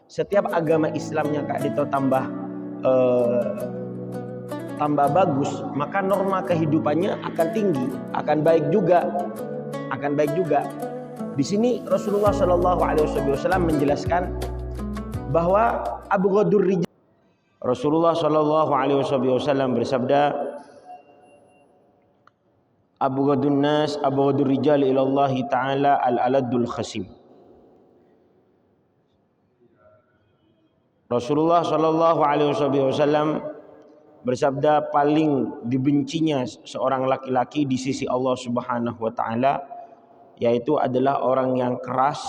setiap agama Islamnya Kak Dito tambah bagus, maka norma kehidupannya akan tinggi, akan baik juga. Di sini Rasulullah Shallallahu Alaihi Wasallam menjelaskan bahwa Rasulullah Shallallahu Alaihi Wasallam bersabda, abghadun nas abghadur rijal ilallahi ta'ala al-aladul khasim. Rasulullah Shallallahu Alaihi Wasallam bersabda, paling dibencinya seorang laki-laki di sisi Allah Subhanahu wa taala yaitu adalah orang yang keras,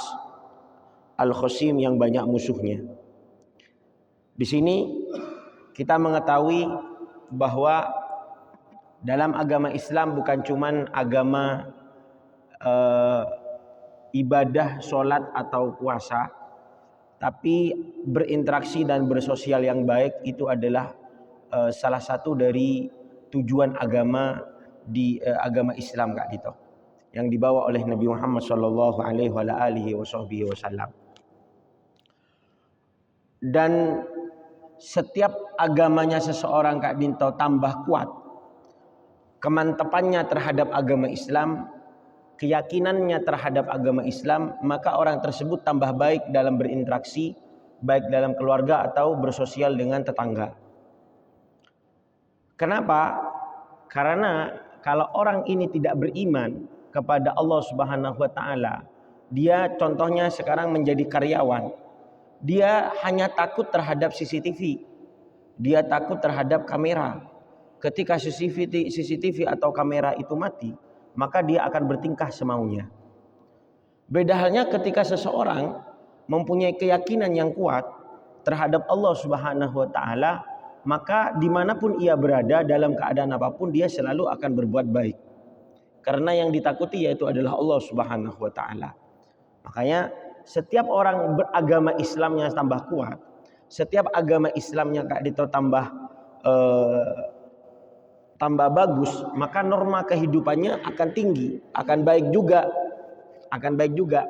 al-khasim, yang banyak musuhnya. Di sini kita mengetahui bahwa dalam agama Islam bukan cuman agama ibadah, sholat atau puasa, tapi berinteraksi dan bersosial yang baik itu adalah salah satu dari tujuan agama di agama Islam Kak Dito, yang dibawa oleh Nabi Muhammad Shallallahu Alaihi Wasallam. Dan setiap agamanya seseorang Kak Dito tambah kuat, kemantapannya terhadap agama Islam, keyakinannya terhadap agama Islam, maka orang tersebut tambah baik dalam berinteraksi, baik dalam keluarga atau bersosial dengan tetangga. Kenapa? Karena kalau orang ini tidak beriman kepada Allah Subhanahu wa taala, dia contohnya sekarang menjadi karyawan, dia hanya takut terhadap CCTV, dia takut terhadap kamera. Ketika CCTV atau kamera itu mati, maka dia akan bertingkah semaunya. Beda halnya ketika seseorang mempunyai keyakinan yang kuat terhadap Allah Subhanahu wa taala, maka dimanapun ia berada, dalam keadaan apapun, dia selalu akan berbuat baik. Karena yang ditakuti yaitu adalah Allah Subhanahu wa taala. Makanya setiap orang beragama Islamnya tambah kuat, setiap agama Islamnya Kak Dito tambah bagus, maka norma kehidupannya akan tinggi, akan baik juga.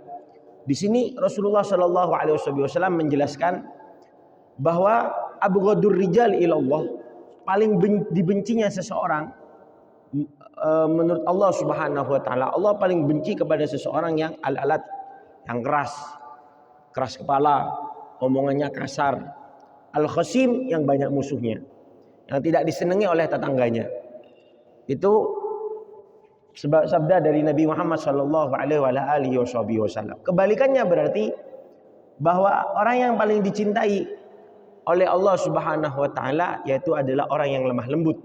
Di sini Rasulullah Shallallahu Alaihi Wasallam menjelaskan bahwa abghadur rijal ilallah, paling dibencinya seseorang menurut Allah Subhanahu wa taala, Allah paling benci kepada seseorang yang al-alat, yang keras kepala, omongannya kasar, al-khasim, yang banyak musuhnya, yang tidak disenangi oleh tetangganya. Itu sabda dari Nabi Muhammad Shallallahu Alaihi Wasallam. Kebalikannya berarti bahwa orang yang paling dicintai oleh Allah Subhanahu wa taala yaitu adalah orang yang lemah lembut.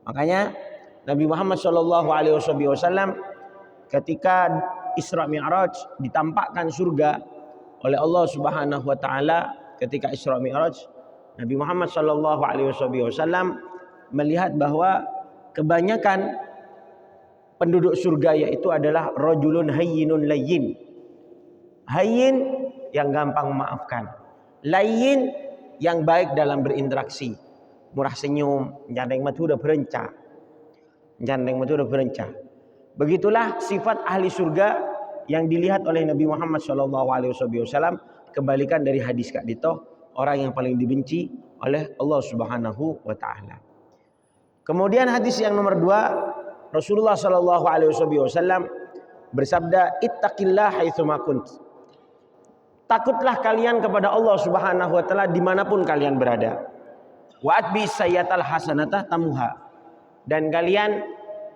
Makanya Nabi Muhammad Shallallahu Alaihi Wasallam ketika Isra Mi'raj ditampakkan surga oleh Allah Subhanahu wa taala, ketika Isra Mi'raj Nabi Muhammad Shallallahu Alaihi Wasallam melihat bahwa kebanyakan penduduk surga yaitu adalah rajulun hayyinun layyin. Hayyin yang gampang memaafkan, layyin yang baik dalam berinteraksi, murah senyum, jandeng matu udah berencah. Begitulah sifat ahli surga yang dilihat oleh Nabi Muhammad SAW. Kebalikan dari hadis Kak Dito, orang yang paling dibenci oleh Allah Subhanahu wa taala. Kemudian hadis yang nomor 2, Rasulullah SAW bersabda, ittaqillah haitsuma kunt. Takutlah kalian kepada Allah Subhanahu wa taala dimanapun kalian berada. Wa atbi sayyatal hasanatah tamuha. Dan kalian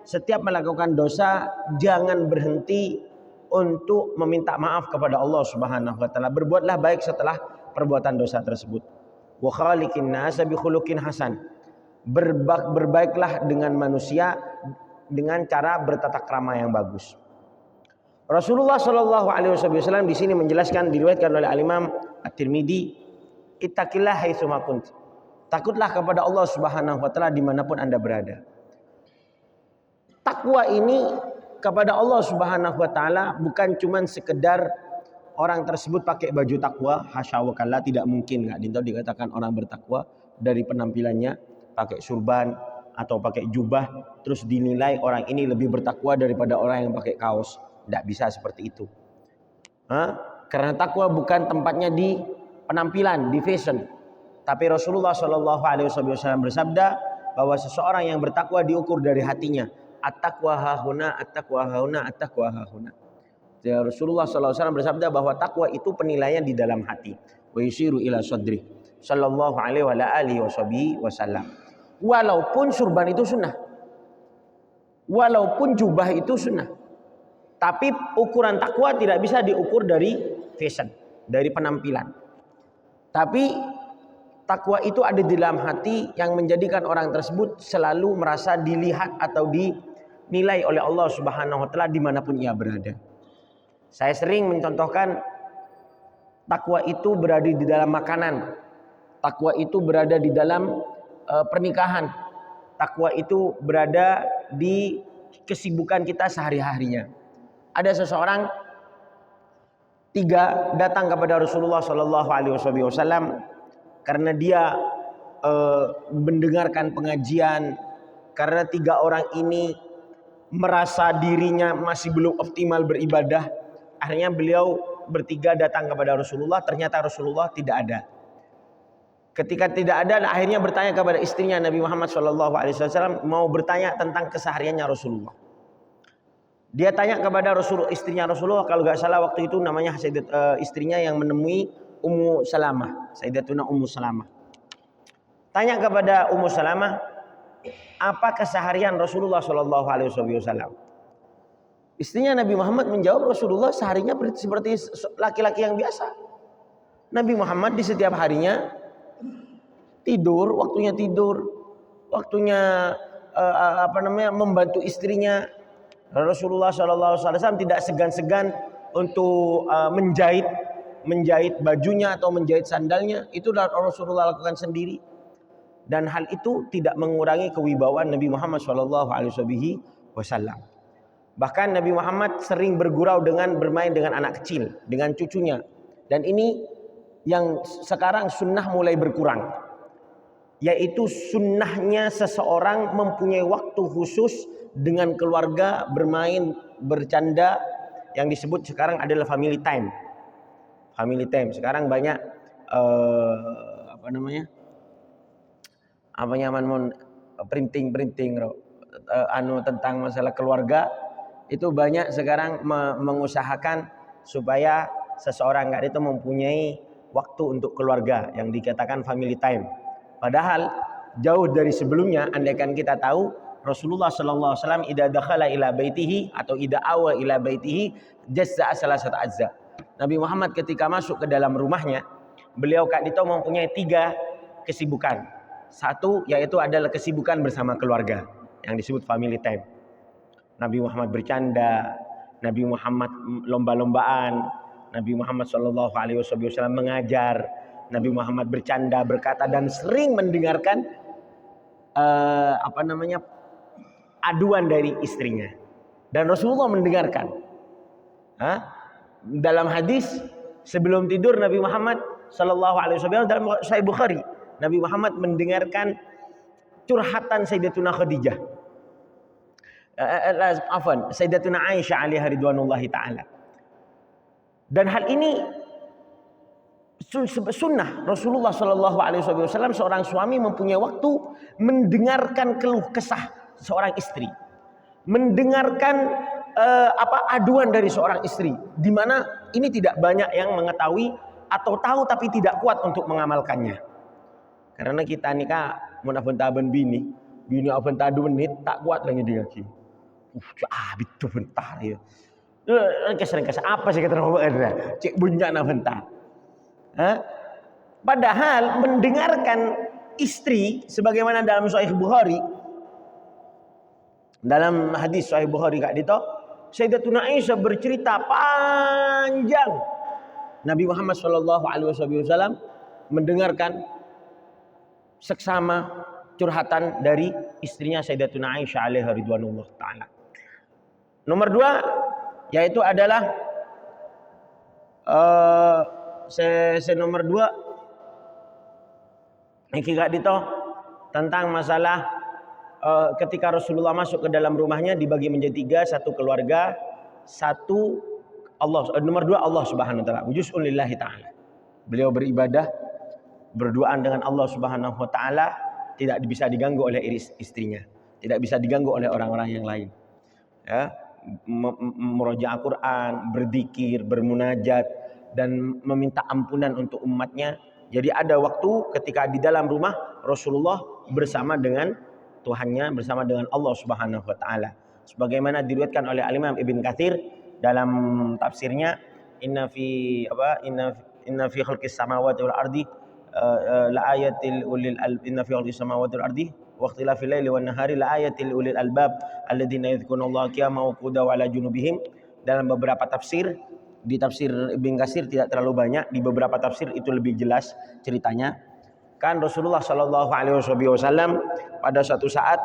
setiap melakukan dosa jangan berhenti untuk meminta maaf kepada Allah Subhanahu wa taala. Berbuatlah baik setelah perbuatan dosa tersebut. Wa khaliqin nasa bi khuluqin hasan. Berbaiklah dengan manusia dengan cara bertata krama yang bagus. Rasulullah Shallallahu Alaihi Wasallam di sini menjelaskan, diriwayatkan oleh Al-Imam At-Tirmidzi, ittaqillah haitsuma kunt. Takutlah kepada Allah Subhanahu wa taala dimanapun Anda berada. Takwa ini kepada Allah Subhanahu wa taala bukan cuman sekedar orang tersebut pakai baju takwa, hasya wa kalla, tidak mungkin enggak dikatakan orang bertakwa dari penampilannya pakai surban atau pakai jubah terus dinilai orang ini lebih bertakwa daripada orang yang pakai kaos. Tidak bisa seperti itu. Karena takwa bukan tempatnya di penampilan, di fashion. Tapi Rasulullah Shallallahu Alaihi Wasallam bersabda bahwa seseorang yang bertakwa diukur dari hatinya. At-taqwa hahuna, at-taqwa hahuna, at-taqwa hahuna. Rasulullah Shallallahu Alaihi Wasallam bersabda bahwa takwa itu penilaian di dalam hati. Wa yushiru ila sadri. Sallallahu alaihi wasallam. Walaupun surban itu sunnah, walaupun jubah itu sunnah, tapi ukuran takwa tidak bisa diukur dari fashion, dari penampilan. Tapi takwa itu ada di dalam hati yang menjadikan orang tersebut selalu merasa dilihat atau dinilai oleh Allah Subhanahu wa taala dimanapun ia berada. Saya sering mencontohkan takwa itu berada di dalam makanan, takwa itu berada di dalam pernikahan, takwa itu berada di kesibukan kita sehari-harinya. Ada seseorang tiga datang kepada Rasulullah Shallallahu Alaihi Wasallam karena dia mendengarkan pengajian, karena tiga orang ini merasa dirinya masih belum optimal beribadah. Akhirnya beliau bertiga datang kepada Rasulullah, ternyata Rasulullah tidak ada. Ketika tidak ada, akhirnya bertanya kepada istrinya Nabi Muhammad SAW, mau bertanya tentang kesehariannya Rasulullah. Dia tanya kepada istrinya Rasulullah, kalau nggak salah waktu itu namanya istrinya yang menemui Ummu Salamah, Sayyidatuna Ummu Salamah. Tanya kepada Ummu Salamah, apa keseharian Rasulullah SAW? Istrinya Nabi Muhammad menjawab, Rasulullah seharinya seperti laki-laki yang biasa. Nabi Muhammad di setiap harinya tidur, waktunya membantu istrinya. Rasulullah SAW tidak segan-segan untuk menjahit bajunya atau menjahit sandalnya. Itu Rasulullah lakukan sendiri, dan hal itu tidak mengurangi kewibawaan Nabi Muhammad SAW. Bahkan Nabi Muhammad sering bergurau bermain dengan anak kecil, dengan cucunya. Dan ini yang sekarang sunnah mulai berkurang, yaitu sunnahnya seseorang mempunyai waktu khusus dengan keluarga, bermain, bercanda, yang disebut sekarang adalah family time. Family time sekarang banyak printing tentang masalah keluarga. Itu banyak sekarang mengusahakan supaya seseorang itu mempunyai waktu untuk keluarga yang dikatakan family time. Padahal jauh dari sebelumnya, andaikan kita tahu Rasulullah sallallahu alaihi wasallam idza dakhala ila baitihi atau idza awa ila baitihi jazza salasat azza. Nabi Muhammad ketika masuk ke dalam rumahnya, beliau itu mempunyai 3 kesibukan. Satu yaitu adalah kesibukan bersama keluarga yang disebut family time. Nabi Muhammad bercanda, Nabi Muhammad lomba-lombaan, Nabi Muhammad sallallahu alaihi wasallam mengajar, Nabi Muhammad bercanda, berkata, dan sering mendengarkan aduan dari istrinya. Dan Rasulullah mendengarkan. Dalam hadis sebelum tidur Nabi Muhammad sallallahu alaihi wasallam dalam Sahih Bukhari, Nabi Muhammad mendengarkan curhatan Sayyidatuna Khadijah. Sayyidatuna Aisyah alaiha ridwanullahi taala. Dan hal ini sunnah Rasulullah Shallallahu Alaihi Wasallam. Seorang suami mempunyai waktu mendengarkan keluh kesah seorang istri, mendengarkan aduan dari seorang istri, di mana ini tidak banyak yang mengetahui atau tahu tapi tidak kuat untuk mengamalkannya. Karena kita nikah munafun taben bini apa tadu menit tak kuat lagi dia lagi. Itu bentar ya. Kesering-kesering apa sih kata Muhammad? Cek bunyana bentar. Padahal mendengarkan istri, sebagaimana dalam Sahih Bukhari, dalam hadis Sahih Bukhari kak dito, Sayyidatuna Aisyah bercerita panjang. Nabi Muhammad Shallallahu Alaihi Wasallam mendengarkan seksama curhatan dari istrinya Sayyidatuna Aisyah alaiha ridwanullah taala. Nomor 2 yaitu adalah nomor 2 iki gak dito tentang masalah ketika Rasulullah masuk ke dalam rumahnya dibagi menjadi 3, 1 keluarga, 1 Allah. Nomor 2 Allah Subhanahu wa taala, juz'un lillahi taala. Beliau beribadah, berduaan dengan Allah Subhanahu wa taala, tidak bisa diganggu oleh istrinya, tidak bisa diganggu oleh orang-orang yang lain. Ya, meroja Al-Quran, berzikir, bermunajat, dan meminta ampunan untuk umatnya. Jadi ada waktu ketika di dalam rumah Rasulullah bersama dengan Tuhannya, bersama dengan Allah Subhanahu wa taala. Sebagaimana diriwayatkan oleh Al-Imam Ibn Katsir dalam tafsirnya, inna fi khalqis samawati wal ardi la ayatil ulil inna fi khalqis samawati wal ardi wa ikhtilafil laili wan nahari la ayatil ulil albab alladzina yadhkurunallaha qiyaman wa qu'udan wa 'ala junubihim. Dalam beberapa tafsir, di tafsir Ibnu Katsir tidak terlalu banyak, di beberapa tafsir itu lebih jelas ceritanya. Kan Rasulullah Shallallahu alaihi wasallam pada suatu saat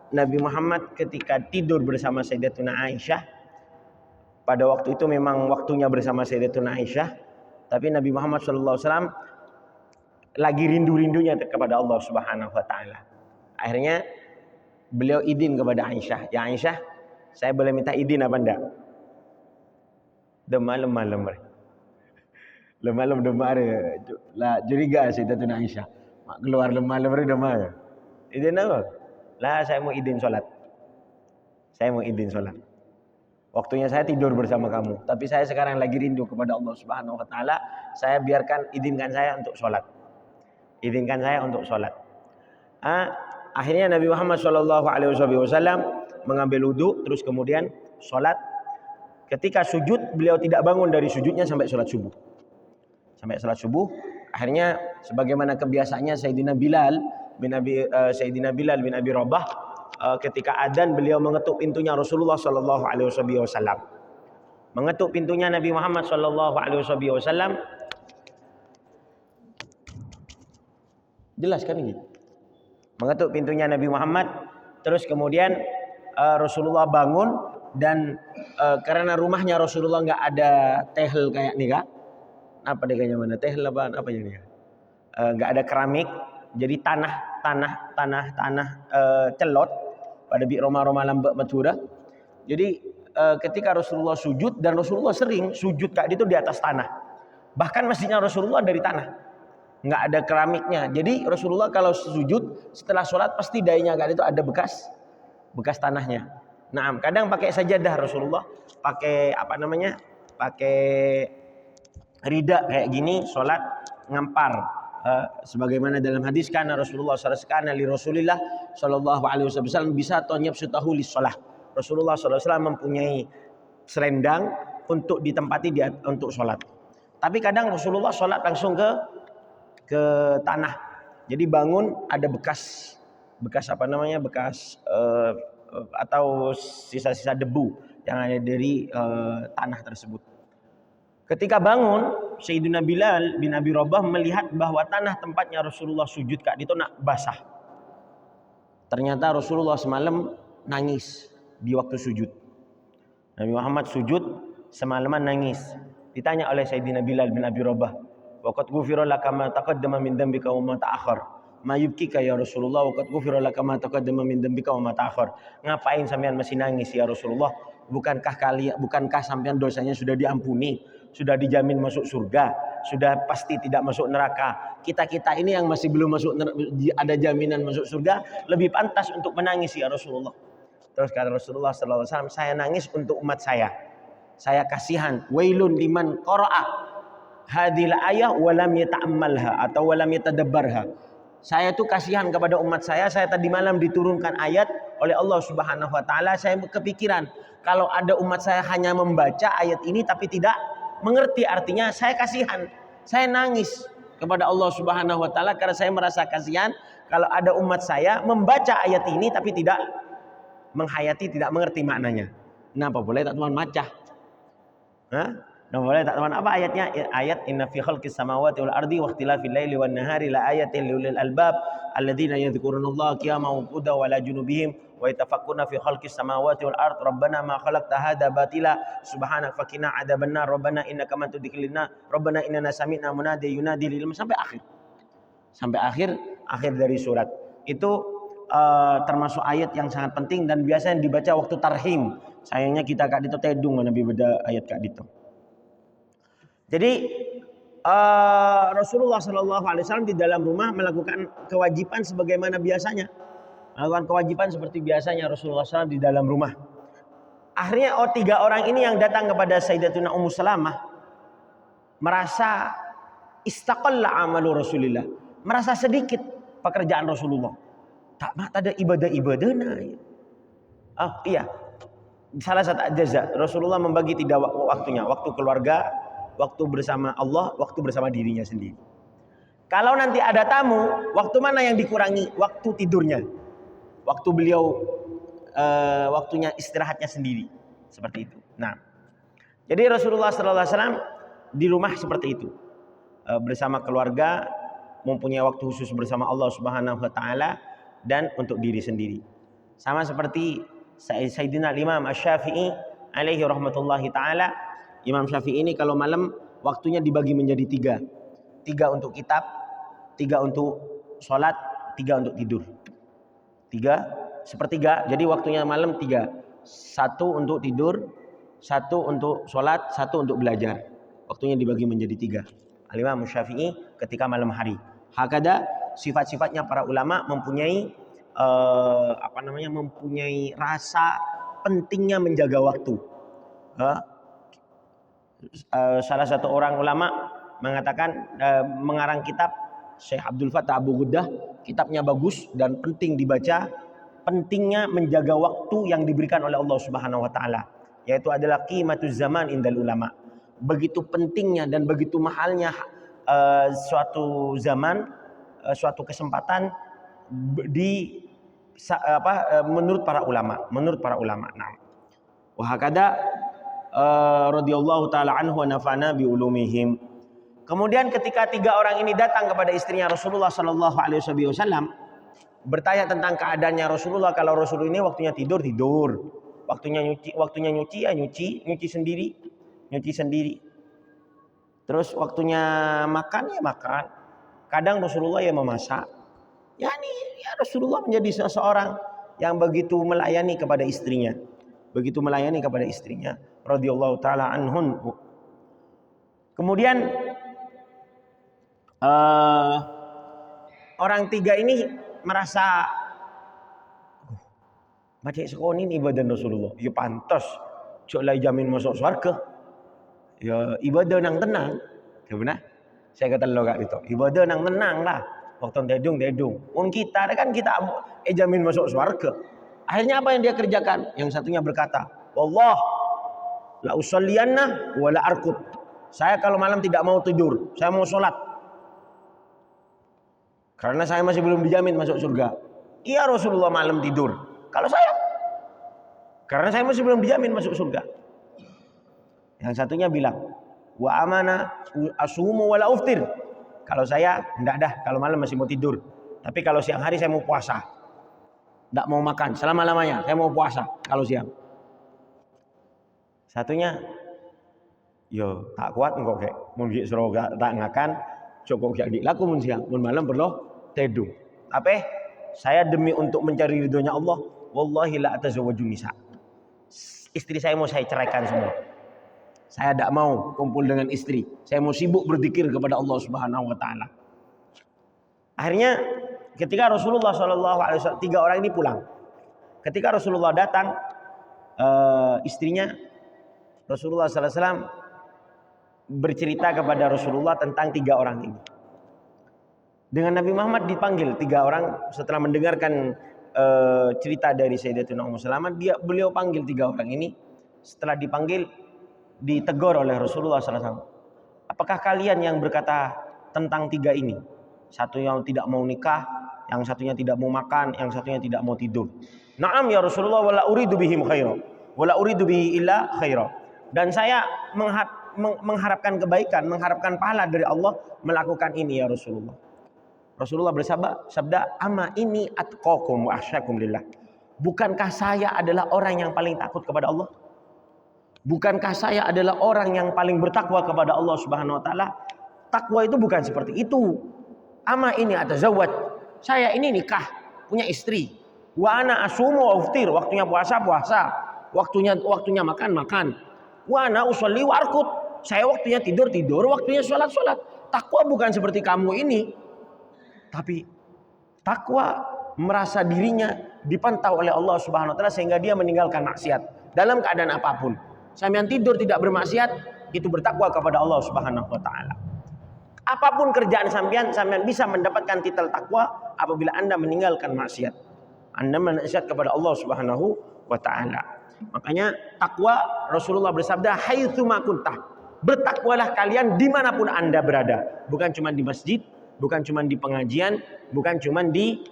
Nabi Muhammad ketika tidur bersama Sayyidatuna Aisyah, pada waktu itu memang waktunya bersama Sayyidatuna Aisyah, tapi Nabi Muhammad Shallallahu alaihi wasallam lagi rindu-rindunya kepada Allah Subhanahu wa taala. Akhirnya beliau izin kepada Aisyah, "Ya Aisyah, saya boleh minta izin apa enggak?" Malam-malam. Malam demar lah curiga Sayyidatuna Aisyah. Mak keluar malam demar. Izin apa? Lah saya mau izin sholat. Saya mau izin sholat. Waktunya saya tidur bersama kamu, tapi saya sekarang lagi rindu kepada Allah Subhanahu wa taala. Saya izinkan saya untuk sholat. Izinkan saya untuk sholat. Akhirnya Nabi Muhammad Shallallahu alaihi wasallam mengambil wudu, terus kemudian sholat. Ketika sujud, beliau tidak bangun dari sujudnya sampai sholat subuh. Sampai sholat subuh, akhirnya sebagaimana kebiasaannya Sayyidina Bilal bin Abi Rabah, ketika adzan beliau mengetuk pintunya Rasulullah Shallallahu alaihi wasallam. Mengetuk pintunya Nabi Muhammad Shallallahu alaihi wasallam. Jelas kan ini? Mengetuk pintunya Nabi Muhammad, terus kemudian Rasulullah bangun, dan karena rumahnya Rasulullah nggak ada tehel kayak nih kak, apa deh kayaknya mana tehel apa ini? Nggak ada keramik, jadi tanah celot pada bi Roma lambak Madura. Jadi ketika Rasulullah sujud, dan Rasulullah sering sujud kak itu di atas tanah, bahkan masjidnya Rasulullah dari tanah, nggak ada keramiknya. Jadi Rasulullah kalau sujud setelah sholat pasti dahinya kak itu ada bekas tanahnya. Nah, kadang pakai sajadah Rasulullah, pakai pakai rida kayak gini, sholat ngampar. Sebagaimana dalam hadis, karena Rasulullah Sallallahu alaihi wasallam bisa tonyab sutahu lis sholah. Rasulullah Sallallahu alaihi wasallam mempunyai selendang untuk ditempati untuk sholat. Tapi kadang Rasulullah sholat langsung ke tanah. Jadi bangun ada bekas atau sisa-sisa debu yang ada dari tanah tersebut. Ketika bangun, Sayyidina Bilal bin Abi Rabah melihat bahwa tanah tempatnya Rasulullah sujud kak itu nak basah. Ternyata Rasulullah semalam nangis di waktu sujud. Nabi Muhammad sujud semalaman nangis. Ditanya oleh Sayyidina Bilal bin Abi Rabah, "Waqad ghufira laka ma taqaddama min dhanbika wa ma ta'akhkhar. Ma yubkika ya Rasulullah, waqad ghufira laka ma taqaddama min dhanbika wa ma ta'akhkhar." Ngapain sampean masih nangis ya Rasulullah? Bukankah sampean dosanya sudah diampuni, sudah dijamin masuk surga, sudah pasti tidak masuk neraka? Kita ini yang masih belum masuk ada jaminan masuk surga, lebih pantas untuk menangis ya Rasulullah. Terus kata Rasulullah sallallahu alaihi wasallam, "Saya nangis untuk umat saya. Saya kasihan. Wailun liman qara'a hadhil ayah wa lam yata'ammalha atau wa lam yatadabbarha." Saya tuh kasihan kepada umat saya. Saya tadi malam diturunkan ayat oleh Allah Subhanahu wa taala. Saya kepikiran kalau ada umat saya hanya membaca ayat ini tapi tidak mengerti artinya, saya kasihan. Saya nangis kepada Allah Subhanahu wa taala karena saya merasa kasihan kalau ada umat saya membaca ayat ini tapi tidak menghayati, tidak mengerti maknanya. Kenapa boleh tak teman macah? Nah, boleh tak teman apa ayatnya? Ayat inna fi khalqis samawati wal ardi wa ikhtilafil laili wan nahari la ayatin liulil albab alladzina yadhkurunallaha qiyaman wa qu'udan wa ala junubihim wa yatafakkaruna fi khalqis samawati wal ard rabbana ma khalaqta hadza batila subhanaka faqina adzabannar rabbana innaka man tudkhilin nar rabbana innana sami'na munadiyan yunadi lil sampai akhir dari surat itu. Termasuk ayat yang sangat penting dan biasanya dibaca waktu tarhim. Sayangnya kita kak dito tedung nabi beda ayat kak dito. Jadi Rasulullah Shallallahu Alaihi Wasallam di dalam rumah melakukan kewajiban sebagaimana biasanya, melakukan kewajiban seperti biasanya Rasulullah SAW di dalam rumah. Akhirnya tiga orang ini yang datang kepada Sayyidatuna Ummu Salamah merasa istaqalla amalu Rasulillah, merasa sedikit pekerjaan Rasulullah. Tak ada ibadah-ibadahnya. Oh iya, salah satu jaza Rasulullah membagi tidak waktunya, waktu keluarga, waktu bersama Allah, waktu bersama dirinya sendiri. Kalau nanti ada tamu, waktu mana yang dikurangi? Waktu tidurnya. Waktu beliau waktunya istirahatnya sendiri. Seperti itu. Nah, jadi Rasulullah SAW di rumah seperti itu. Bersama keluarga, mempunyai waktu khusus bersama Allah Subhanahu wa taala dan untuk diri sendiri. Sama seperti Sayyidina Imam Asy-Syafi'i alaihi rahmatullahi taala. Imam Syafi'i ini kalau malam waktunya dibagi menjadi tiga. Tiga untuk kitab, tiga untuk sholat, tiga untuk tidur. Tiga, sepertiga, jadi waktunya malam tiga. Satu untuk tidur, satu untuk sholat, satu untuk belajar. Waktunya dibagi menjadi tiga. Al-Imam Syafi'i ketika malam hari. Hakada sifat-sifatnya para ulama mempunyai mempunyai rasa pentingnya menjaga waktu. Salah satu orang ulama mengatakan mengarang kitab, Syekh Abdul Fattah Abu Ghuddah, kitabnya bagus dan penting dibaca, pentingnya menjaga waktu yang diberikan oleh Allah Subhanahu wa taala, yaitu adalah qimatuz zaman indal ulama. Begitu pentingnya dan begitu mahalnya suatu zaman, suatu kesempatan menurut para ulama. Nah, wa hakada radhiyallahu taala anhu wa nafa'ana bi ulumihim. Kemudian ketika tiga orang ini datang kepada istrinya Rasulullah Shallallahu Alaihi Wasallam bertanya tentang keadaannya Rasulullah. Kalau Rasul ini waktunya tidur, waktunya nyuci sendiri. Terus waktunya makan ya makan. Kadang Rasulullah ya memasak. Ya Rasulullah menjadi seseorang yang begitu melayani kepada istrinya, radhiyallahu taala anhun. Kemudian orang tiga ini merasa macam sekolah ini ibadah Rasulullah. Ya pantas, cok lai jamin masuk surga. Ya ibadah nang tenang, ya benar. Saya kata lo kak itu, ibadah nang tenang lah. Waktu tedung. Kita kan kita jamin masuk surga. Akhirnya apa yang dia kerjakan? Yang satunya berkata, wallah la usalliyanna wa la arqud. Saya kalau malam tidak mau tidur, saya mau sholat. Karena saya masih belum dijamin masuk surga. Iya Rasulullah malam tidur. Kalau saya, karena saya masih belum dijamin masuk surga. Yang satunya bilang, wa amana asumu wala uftir. Kalau saya enggak dah, kalau malam masih mau tidur. Tapi kalau siang hari saya mau puasa. Enggak mau makan selama-lamanya, saya mau puasa kalau siang. Satunya, yo tak kuat engkau kayak mun gi surga tak ngakan, cukup gak dilaku mun siang, mun malam perlu tedung. Apa? Saya demi untuk mencari ridhonya Allah, wallahi la atazawwaju nisa. Istri saya mau saya ceraikan semua. Saya tidak mau kumpul dengan istri. Saya mau sibuk berzikir kepada Allah Subhanahu wa taala. Akhirnya ketika Rasulullah SAW, tiga orang ini pulang. Ketika Rasulullah datang, istrinya Rasulullah SAW bercerita kepada Rasulullah tentang tiga orang ini. Dengan Nabi Muhammad dipanggil tiga orang setelah mendengarkan cerita dari Sayyidatuna Ummu Salamah, beliau panggil tiga orang ini. Setelah dipanggil, ditegur oleh Rasulullah SAW. Apakah kalian yang berkata tentang tiga ini? Satu yang tidak mau nikah, yang satunya tidak mau makan, yang satunya tidak mau tidur. Naam ya Rasulullah, wala uridu bihim khaira, wala uridu bihi illa khaira. Dan saya mengharapkan kebaikan, mengharapkan pahala dari Allah melakukan ini ya Rasulullah. Rasulullah bersabda, ama ini atqakum wa akhsyakum lillah. Bukankah saya adalah orang yang paling takut kepada Allah? Bukankah saya adalah orang yang paling bertakwa kepada Allah Subhanahu wa taala? Takwa itu bukan seperti itu. Ama ini atazawwaj. Saya ini nikah, punya istri. Wa ana asumu wa uftir. Waktunya puasa. Waktunya makan. Wa ana usolli wa arqud. Saya waktunya tidur, waktunya sholat. Takwa bukan seperti kamu ini, tapi takwa merasa dirinya dipantau oleh Allah Subhanahu wa taala sehingga dia meninggalkan maksiat dalam keadaan apapun. Sampean tidur tidak bermaksiat, itu bertakwa kepada Allah Subhanahu wa taala. Apapun kerjaan sampean bisa mendapatkan titel takwa apabila Anda meninggalkan maksiat. Anda maksiat kepada Allah Subhanahu wa taala. Makanya takwa, Rasulullah bersabda, haitsu ma kuntah. Bertakwalah kalian dimanapun Anda berada. Bukan cuma di masjid, bukan cuma di pengajian, bukan cuma di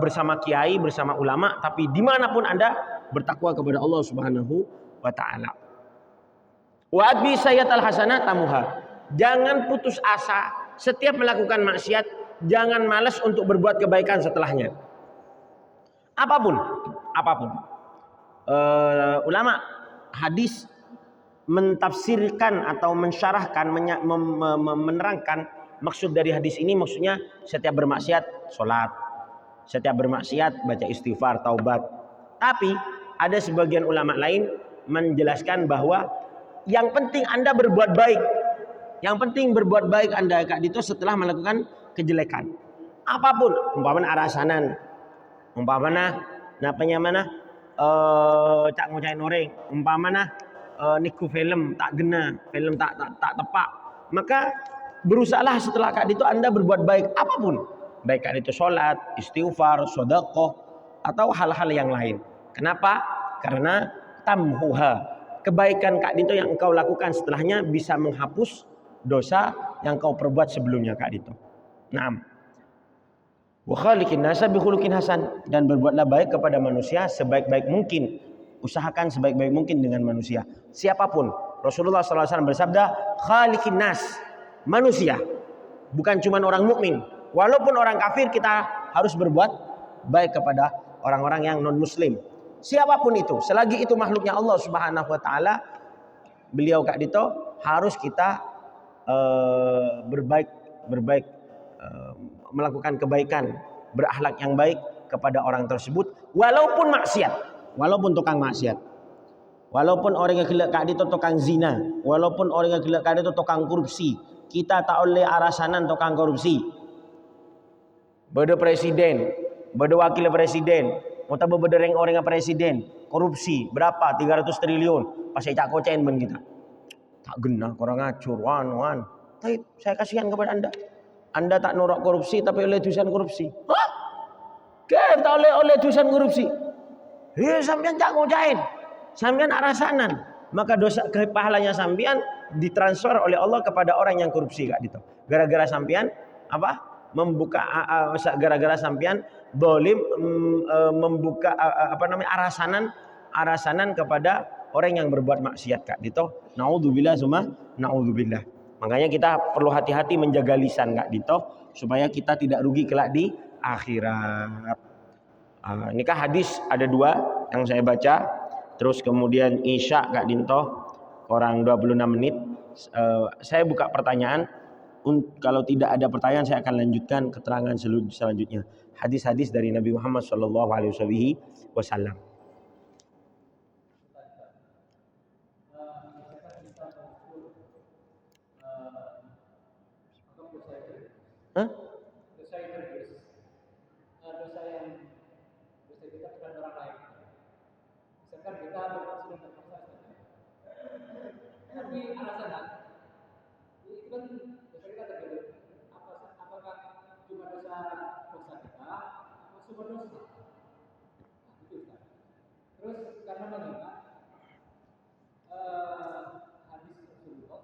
bersama kiai, bersama ulama, tapi dimanapun Anda bertakwa kepada Allah Subhanahu wa taala. Wa adbi sayyatal hasanat tamuha. Jangan putus asa setiap melakukan maksiat, jangan malas untuk berbuat kebaikan setelahnya. Apapun. Ulama hadis mentafsirkan atau mensyarahkan, menerangkan maksud dari hadis ini, maksudnya setiap bermaksiat sholat, setiap bermaksiat baca istighfar, taubat. Tapi ada sebagian ulama lain menjelaskan bahwa yang penting Anda berbuat baik. Yang penting berbuat baik Anda Kak Dito setelah melakukan kejelekan. Apapun, umpamanya arasanan, umpamanya cak ngocain orang, umpamanya niku film tak gena, film tak tepak. Maka berusahalah setelah Kak Dito Anda berbuat baik apapun. Baik Kak Dito sholat, istighfar, sedekah atau hal-hal yang lain. Kenapa? Karena tamhuha. Kebaikan Kak Dito yang engkau lakukan setelahnya bisa menghapus dosa yang kau perbuat sebelumnya Kak Dito. Naam. Wa khaliqin nasa bi khuluqin hasan, dan berbuatlah baik kepada manusia sebaik-baik mungkin. Usahakan sebaik-baik mungkin dengan manusia. Siapapun. Rasulullah SAW bersabda, khaliqin nas, manusia. Bukan cuma orang mukmin. Walaupun orang kafir kita harus berbuat baik kepada orang-orang yang non muslim. Siapapun itu, selagi itu makhluknya Allah Subhanahu wa taala, beliau Kak Dito harus kita berbaik, melakukan kebaikan, berakhlak yang baik kepada orang tersebut, walaupun maksiat, walaupun tukang maksiat, walaupun orang yang gila Kak Dito tukang zina, walaupun orang yang gila Kak Dito tukang korupsi, kita tak oleh arasanan tukang korupsi. Beda presiden, beda wakil presiden, mau tahu beda orang presiden, korupsi berapa? 300 triliun, pas saya cak kocain ben kita. Tak genah korang ngacur wan. Tapi saya kasihan kepada Anda. Anda tak norak korupsi tapi oleh dosa korupsi. Hah? Kita oleh dosa korupsi. Sampean tak ngocain. Sampean arasanan. Maka dosa pahalanya sampean ditransfer oleh Allah kepada orang yang korupsi Kak Dito. Gara-gara sampean gara-gara sampean dolim membuka arasanan kepada orang yang berbuat maksiat Kak Dito. Naudzubillah summa naudzubillah. Makanya kita perlu hati-hati menjaga lisan Kak Dito supaya kita tidak rugi kelak di akhirat. Ini kah hadis ada 2 yang saya baca. Terus kemudian Isya Kak Dito kurang 26 menit. Saya buka pertanyaan. Kalau tidak ada pertanyaan saya akan lanjutkan keterangan selanjutnya. Hadis-hadis dari Nabi Muhammad SAW. Hah? Dosa yang kita terhadap orang lain. Misalkan kita sudah terpaksa, tapi alasan itu kan dosa kita terjadi. Apakah cuma dosa kita, atau semua dosa? Itu kan. Terus karena mengingat hadis tersebut,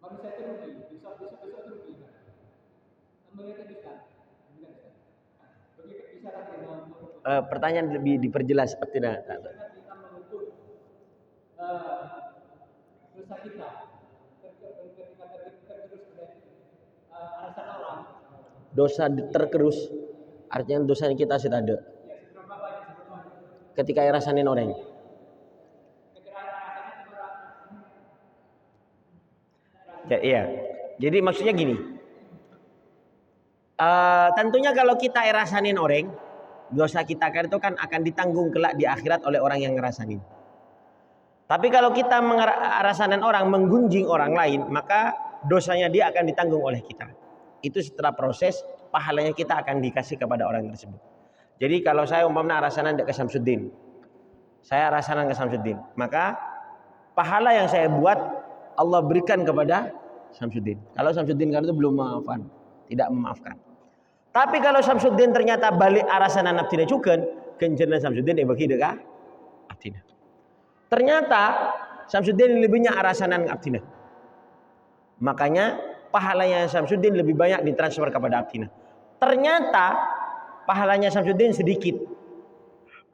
manusia itu rugi, besok itu rugi. Pertanyaan lebih diperjelas tidak? Dosa kita dosa tergerus, artinya dosa kita sudah ada. Ketika rasain orang. Ya, iya. Jadi maksudnya gini. Tentunya kalau kita rasain orang, dosa kita kan itu kan akan ditanggung kelak di akhirat oleh orang yang ngerasain. Tapi kalau kita arasanan orang, menggunjing orang lain, maka dosanya dia akan ditanggung oleh kita. Itu setelah proses, pahalanya kita akan dikasih kepada orang tersebut. Jadi kalau saya umpamanya arasanan ke Samsuddin, saya arasanan ke Samsuddin, maka pahala yang saya buat Allah berikan kepada Samsuddin. Kalau Samsuddin kan itu belum maafkan, tidak memaafkan. Tapi kalau Samsuddin ternyata balik arasanan abdina juga, kencerna Samsuddin bagi dekat abdina. Ternyata Samsuddin lebihnya arasanan abdina. Makanya pahalanya Samsuddin lebih banyak ditransfer kepada abdina. Ternyata pahalanya Samsuddin sedikit.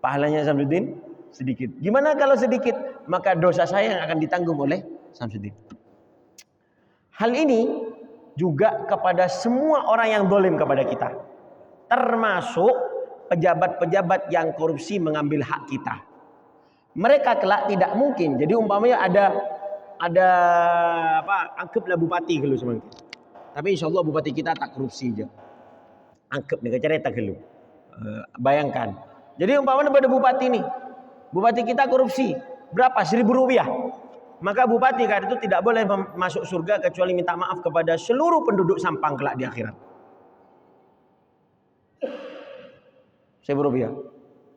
Pahalanya Samsuddin sedikit. Gimana kalau sedikit? Maka dosa saya yang akan ditanggung oleh Samsuddin. Hal ini juga kepada semua orang yang zalim kepada kita. Termasuk pejabat-pejabat yang korupsi mengambil hak kita. Mereka kelak tidak mungkin. Jadi umpamanya ada anggaplah bupati gitu semangkin. Tapi insyaallah bupati kita tak korupsi aja. Anggap nih cerita gitu. Bayangkan. Jadi umpamanya ada bupati nih. Bupati kita korupsi. Berapa? 1.000 rupiah. Maka bupati kan itu tidak boleh masuk surga kecuali minta maaf kepada seluruh penduduk Sampang kelak di akhirat. 1.000 rupiah.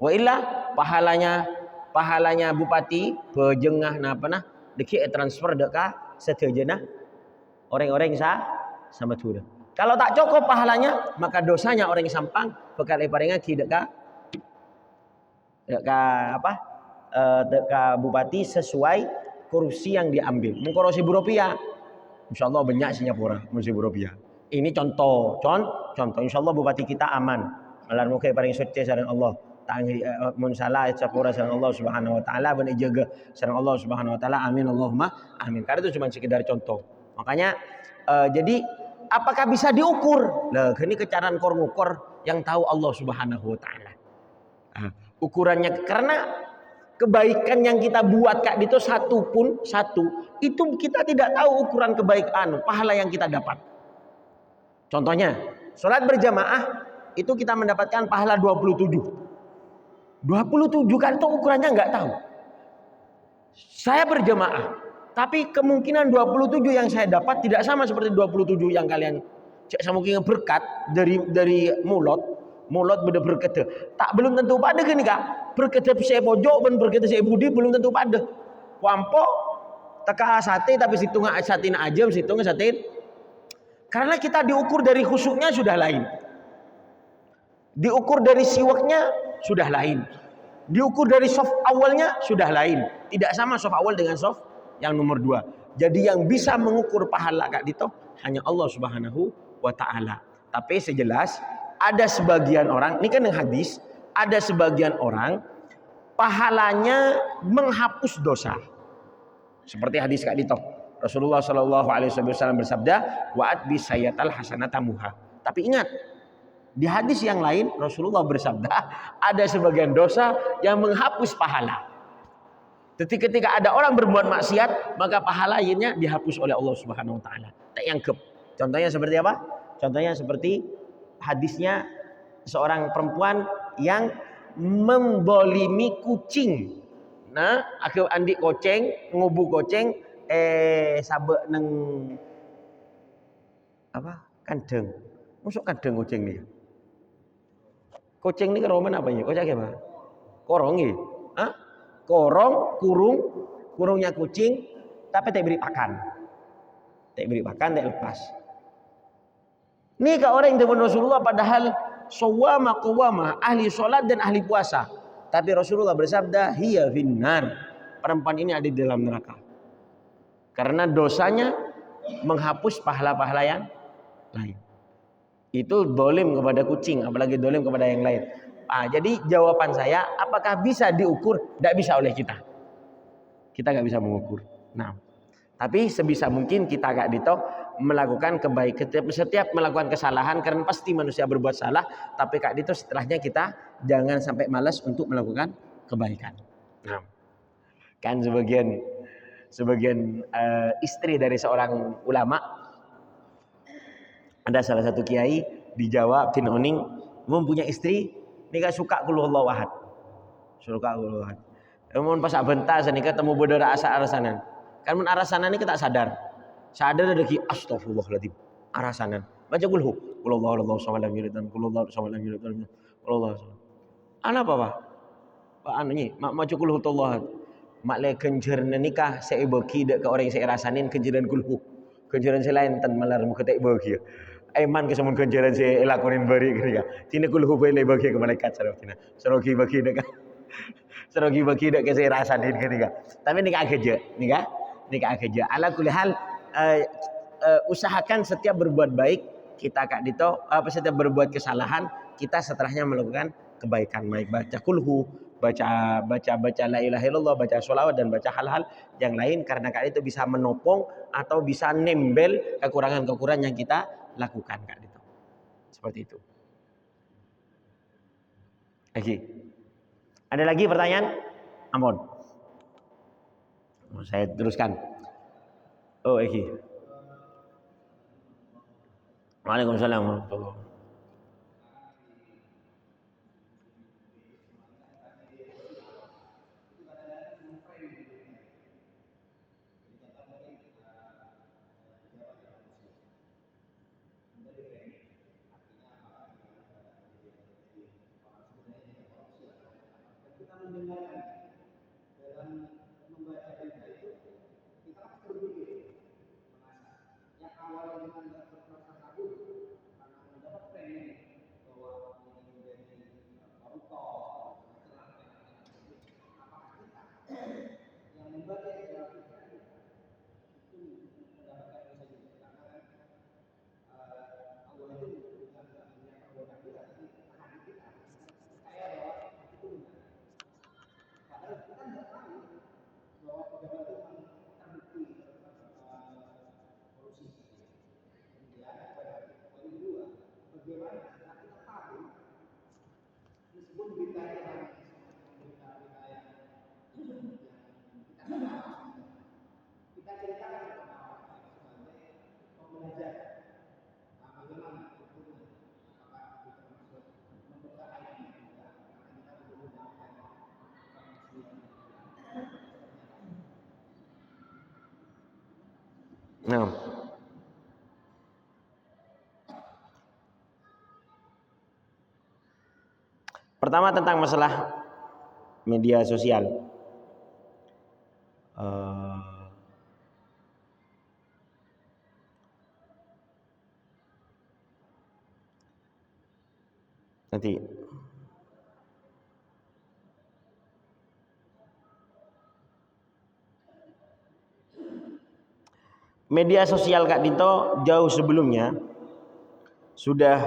Wa illa pahalanya bupati pejengah deki transfer deka setejana orang-orang sama tuh. Kalau tak cukup pahalanya, maka dosanya orang Sampang bekal paringan ki deka bupati sesuai korupsi yang diambil. Mengko 1.000 rupiah. Insyaallah banyak Singapura 1.000 rupiah. Ini contoh. Insyaallah bupati kita aman. Malar muka paling suci sareng Allah. Tangi mun salah sapura sareng Allah Subhanahu wa taala ben jaga sareng Allah Subhanahu wa taala. Amin Allahumma amin. Karena itu cuma sekedar contoh. Makanya jadi apakah bisa diukur? Lah ini kecaran kor ngukur yang tahu Allah Subhanahu wa taala. Ukurannya karena kebaikan yang kita buat Kak itu satu itu kita tidak tahu ukuran kebaikan pahala yang kita dapat. Contohnya sholat berjamaah itu kita mendapatkan pahala 27 kan itu ukurannya nggak tahu. Saya berjamaah tapi kemungkinan 27 yang saya dapat tidak sama seperti 27 yang kalian cek mungkin berkat dari mulut beda berkata tak belum tentu pada gini Kak. Berkata saya pojok dan berkata saya budi belum tentu pada. Wampo teka sate tapi situng satin aja situng satin. Karena kita diukur dari khusuknya sudah lain. Diukur dari siwaknya sudah lain. Diukur dari soft awalnya sudah lain. Tidak sama soft awal dengan soft yang nomor 2. Jadi yang bisa mengukur pahala Kak Dito hanya Allah Subhanahu wa taala. Tapi sejelas ada sebagian orang, ini kan yang hadis, ada sebagian orang pahalanya menghapus dosa. Seperti hadis Kak Dito. Rasulullah Shallallahu alaihi wasallam bersabda, "Wa'at bi sayyatal hasanatamuha." Tapi ingat, di hadis yang lain Rasulullah bersabda, ada sebagian dosa yang menghapus pahala. Ketika ada orang berbuat maksiat, maka pahalanya dihapus oleh Allah Subhanahu wa taala. Tak yangkep. Contohnya seperti apa? Contohnya seperti hadisnya seorang perempuan yang membolimi kucing. Nah, aku andi koceng, ngubu koceng, sabe neng apa? Kandeng. Masuk kandeng kucing nih. Kucing ini keroman apa ya? Kocak apa? Korong ya? Hah? Korong, kurungnya kucing, tapi tak beri pakan. Tak beri pakan, tak lepas. Ini ke orang yang depan Rasulullah padahal sawama qawama, ahli sholat dan ahli puasa. Tapi Rasulullah bersabda, hiya finnar. Perempuan ini ada di dalam neraka. Karena dosanya menghapus pahala-pahala yang lain. Itu dolim kepada kucing, apalagi dolim kepada yang lain. Jadi jawaban saya, apakah bisa diukur? Tidak bisa oleh kita. Kita nggak bisa mengukur. Nah, tapi sebisa mungkin kita Kak Dito melakukan kebaikan. Setiap melakukan kesalahan, karena pasti manusia berbuat salah. Tapi Kak Dito setelahnya kita jangan sampai malas untuk melakukan kebaikan. Nah, kan sebagian istri dari seorang ulama, ada salah satu kiai di Jawa, Tin Oning, mempunyai istri, ini gak suka qul huwallahu ahad. Suka qul huwallahu ahad. Mun pas bentar sanika temu bodora asa arasanan. Kan mun arasanan ini kita sadar. Sadar ada ki astagfirullahaladzim. Arasanan. Baca kulhu. Qulullahu samad lam yalid walam qulullahu samad lam yalid walam qulullahu samad. Ana apa Pak? Pak anu nyi, mak maca kulhu Allah. Mak le kenjerna nikah saya bagi dak ke orang yang saya rasanin kenjeran kulhu. Kenjeran saya lain tan malar muka tak bagi. Aiman ke samun kenjeran saya lakonin bari ketika. Tina kulhu bae le bagi ke malaikat sareng tina. Sarogi bagi dak. Sarogi bagi dak ke saya rasanin ketika. Tapi nikah kerja, nikah kerja. Ala kulli hal usahakan setiap berbuat baik kita Kak Dito, setiap berbuat kesalahan kita setelahnya melakukan kebaikan, baik baca kulhu, baca la ilaha illallah, baca sholawat dan baca hal-hal yang lain karena Kak Dito bisa menopang atau bisa nembel kekurangan-kekurangan yang kita lakukan Kak Dito. Seperti itu. Oke. Ada lagi pertanyaan? Ampun. Saya teruskan. Oh, Eki. Waalaikumsalam warahmatullahi wabarakatuh. Nah. Pertama tentang masalah media sosial. Nanti media sosial Kak Dito jauh sebelumnya sudah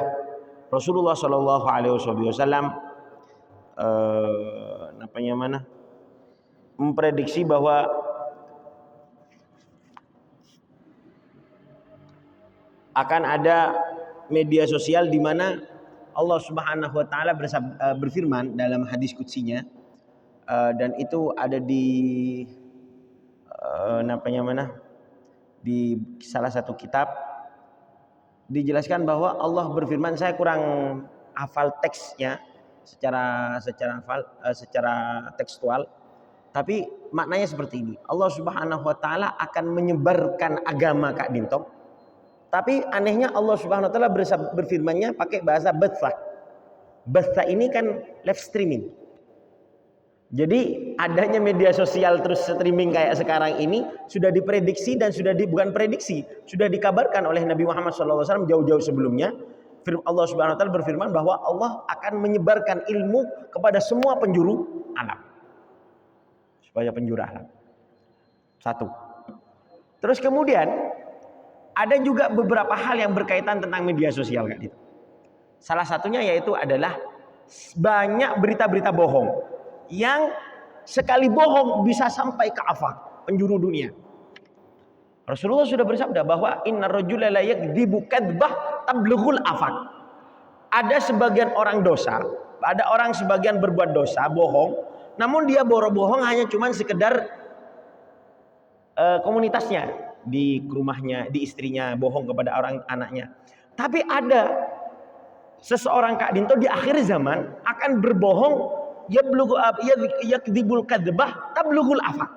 Rasulullah Shallallahu Alaihi Wasallam memprediksi bahwa akan ada media sosial di mana Allah Subhanahu Wa Taala berfirman dalam hadis qudsinya dan itu ada di di salah satu kitab dijelaskan bahwa Allah berfirman, saya kurang hafal teksnya secara tekstual, tapi maknanya seperti ini. Allah Subhanahu Wa Taala akan menyebarkan agama Kak Dinto, tapi anehnya Allah Subhanahu Wa Taala berfirmannya pakai bahasa batha. Batha ini kan live streaming. Jadi adanya media sosial terus streaming kayak sekarang ini sudah diprediksi dan bukan prediksi, sudah dikabarkan oleh Nabi Muhammad SAW jauh-jauh sebelumnya. Allah Subhanahu Wa Taala berfirman bahwa Allah akan menyebarkan ilmu kepada semua penjuru alam, supaya penjuru alam. Satu. Terus kemudian ada juga beberapa hal yang berkaitan tentang media sosial Kak Dito. Salah satunya yaitu adalah banyak berita-berita bohong yang sekali bohong bisa sampai ke afaq, penjuru dunia. Rasulullah sudah bersabda bahwa innar rajula la yakdzibu kadzbah tablughul afaq. Ada sebagian orang sebagian berbuat dosa, bohong, namun dia bohong hanya cuman sekedar komunitasnya, di rumahnya, di istrinya, bohong kepada orang anaknya. Tapi ada seseorang Kak Dinto di akhir zaman akan berbohong yakdzibul kadzbah tablughul afaq.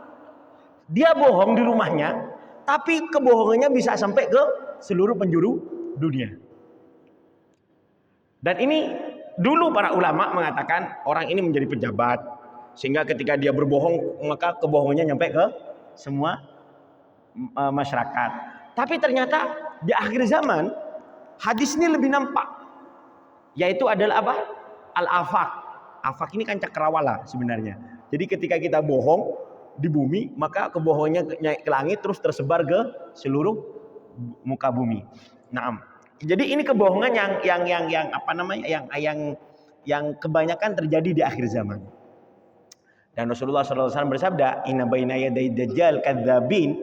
Dia bohong di rumahnya, tapi kebohongannya bisa sampai ke seluruh penjuru dunia. Dan ini dulu para ulama mengatakan orang ini menjadi pejabat, sehingga ketika dia berbohong maka kebohongannya nyampe ke semua masyarakat. Tapi ternyata di akhir zaman hadis ini lebih nampak, yaitu adalah apa? Al-afaq. Afaq ini kan cakrawala sebenarnya. Jadi ketika kita bohong di bumi, maka kebohongannya naik ke langit terus tersebar ke seluruh muka bumi. Naam. Jadi ini kebohongan yang kebanyakan terjadi di akhir zaman. Dan Rasulullah SAW bersabda, "Inna baina yaday dajjal kadzabin."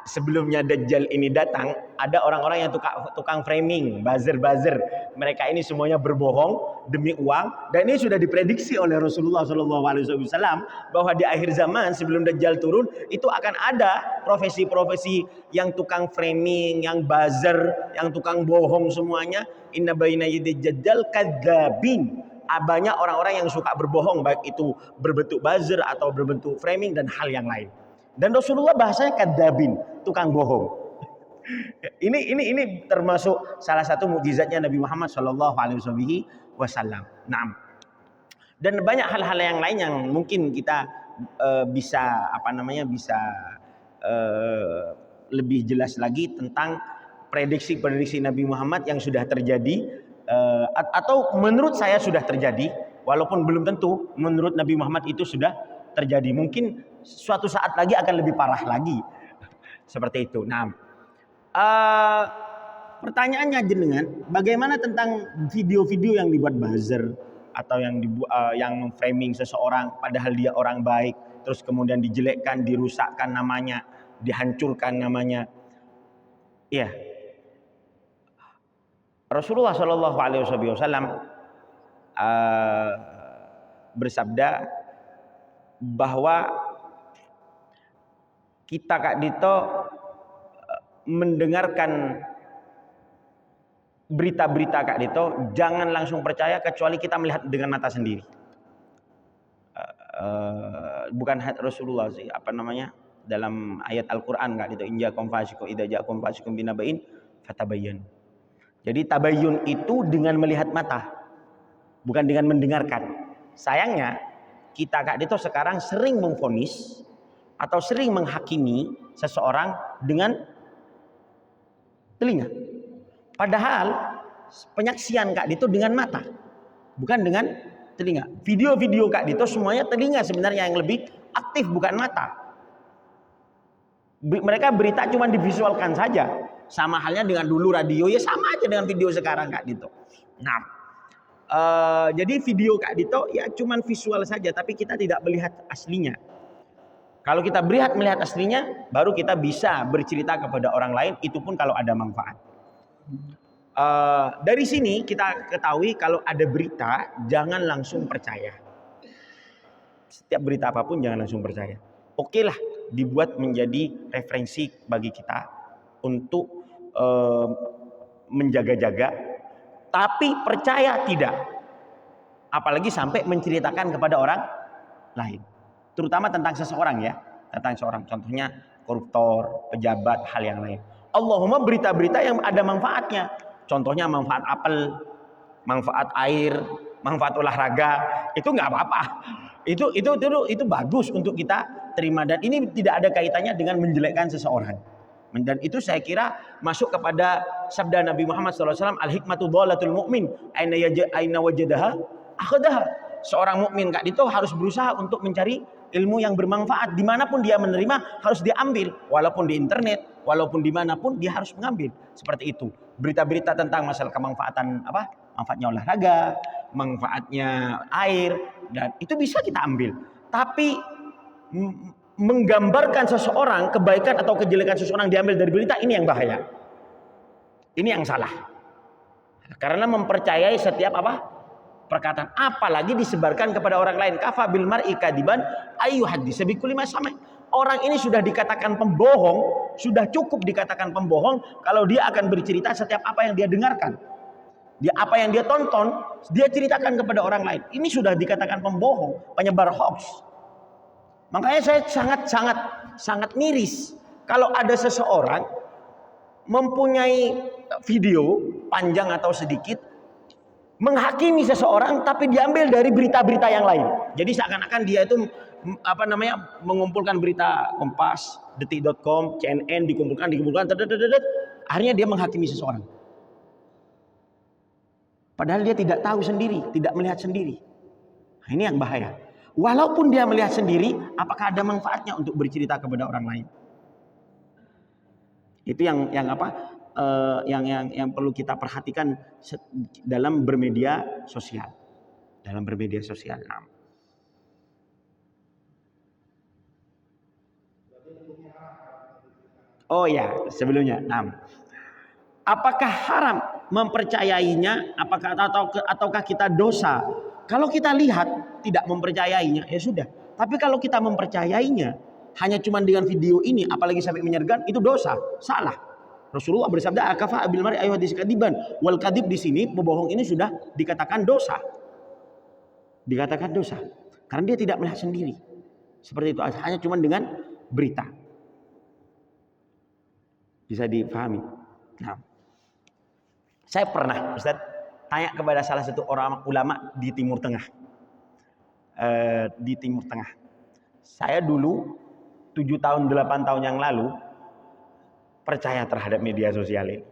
Sebelumnya Dajjal ini datang, ada orang-orang yang tukang framing, buzzer. Mereka ini semuanya berbohong demi uang, dan ini sudah diprediksi oleh Rasulullah SAW bahwa di akhir zaman sebelum Dajjal turun itu akan ada profesi-profesi yang tukang framing, yang buzzer, yang tukang bohong semuanya. Inna baina yaday dajjal kadzabin. Banyak orang-orang yang suka berbohong, baik itu berbentuk buzzer atau berbentuk framing dan hal yang lain. Dan Rasulullah bahasanya kadzabin, tukang bohong. Ini termasuk salah satu mukjizatnya Nabi Muhammad SAW. Nah, dan banyak hal-hal yang lain yang mungkin kita bisa lebih jelas lagi tentang prediksi-prediksi Nabi Muhammad yang sudah terjadi atau menurut saya sudah terjadi, walaupun belum tentu menurut Nabi Muhammad itu sudah terjadi. Mungkin suatu saat lagi akan lebih parah lagi. Seperti itu. Nah, pertanyaannya jenengan, bagaimana tentang video-video yang dibuat buzzer atau yang framing seseorang padahal dia orang baik, terus kemudian dijelekkan, dirusakkan namanya, dihancurkan namanya. Iya. Rasulullah SAW bersabda bahwa kita Kak Dito mendengarkan berita-berita Kak Dito, jangan langsung percaya kecuali kita melihat dengan mata sendiri. Bukan Rasulullah sih, dalam ayat Al-Quran Kak Dito, idza ja'akum fasiqun binaba'in fatabayyan. Jadi tabayyun itu dengan melihat mata, bukan dengan mendengarkan. Sayangnya kita Kak Dito sekarang sering memvonis atau sering menghakimi seseorang dengan telinga. Padahal penyaksian Kak Dito dengan mata, bukan dengan telinga. Video-video Kak Dito semuanya telinga sebenarnya yang lebih aktif, bukan mata. Mereka berita cuma divisualkan saja. Sama halnya dengan dulu radio, ya sama aja dengan video sekarang Kak Dito. Nah, jadi video Kak Dito ya cuma visual saja, tapi kita tidak melihat aslinya. Kalau kita melihat aslinya, baru kita bisa bercerita kepada orang lain, itu pun kalau ada manfaat. Dari sini kita ketahui kalau ada berita, jangan langsung percaya. Setiap berita apapun jangan langsung percaya. Oke lah, dibuat menjadi referensi bagi kita untuk menjaga-jaga, tapi percaya tidak. Apalagi sampai menceritakan kepada orang lain. Terutama tentang seseorang ya, tentang seorang, contohnya koruptor, pejabat, hal yang lain. Allahumma berita-berita yang ada manfaatnya, contohnya manfaat apel, manfaat air, manfaat olahraga, itu nggak apa-apa. Itu bagus untuk kita terima, dan ini tidak ada kaitannya dengan menjelekkan seseorang. Dan itu saya kira masuk kepada sabda Nabi Muhammad SAW, al-hikmatu dhalatul mu'min, aina wajadaha akhadaha. Seorang mukmin Kak Dito harus berusaha untuk mencari ilmu yang bermanfaat, dimanapun dia menerima harus diambil, walaupun di internet, walaupun dimanapun dia harus mengambil. Seperti itu. Berita-berita tentang masalah kemanfaatan manfaatnya olahraga, manfaatnya air, dan itu bisa kita ambil. Tapi menggambarkan seseorang, kebaikan atau kejelekan seseorang diambil dari berita, ini yang bahaya. Ini yang salah. Karena mempercayai setiap perkataan, apalagi disebarkan kepada orang lain. Kafa bil mar'i kadiban ayu hadis bi kulli ma sami. Orang ini sudah dikatakan pembohong, sudah cukup dikatakan pembohong kalau dia akan bercerita setiap apa yang dia dengarkan. Dia apa yang dia tonton, dia ceritakan kepada orang lain. Ini sudah dikatakan pembohong, penyebar hoax. Makanya saya sangat miris kalau ada seseorang mempunyai video panjang atau sedikit menghakimi seseorang tapi diambil dari berita-berita yang lain. Jadi seakan-akan dia itu mengumpulkan berita Kompas, Detik.com, CNN dikumpulkan, akhirnya dia menghakimi seseorang. Padahal dia tidak tahu sendiri, tidak melihat sendiri. Nah, ini yang bahaya. Walaupun dia melihat sendiri, apakah ada manfaatnya untuk bercerita kepada orang lain? Itu yang perlu kita perhatikan dalam bermedia sosial. Dalam bermedia sosial. Oh ya, sebelumnya. Apakah haram mempercayainya? Ataukah kita dosa? Kalau kita lihat tidak mempercayainya, ya sudah. Tapi kalau kita mempercayainya hanya cuma dengan video ini, apalagi sampai menyergan, itu dosa, salah. Rasulullah bersabda, "Akafa abil mar'i ayu hadis kadiban." Wal kadib di sini, pembohong ini sudah dikatakan dosa. Dikatakan dosa. Karena dia tidak melihat sendiri. Seperti itu, hanya cuma dengan berita. Bisa dipahami. Nah, saya pernah, Ustaz, tanya kepada salah satu orang ulama di Timur Tengah. Di Timur Tengah. Saya dulu 7 tahun, 8 tahun yang lalu percaya terhadap media sosial ini.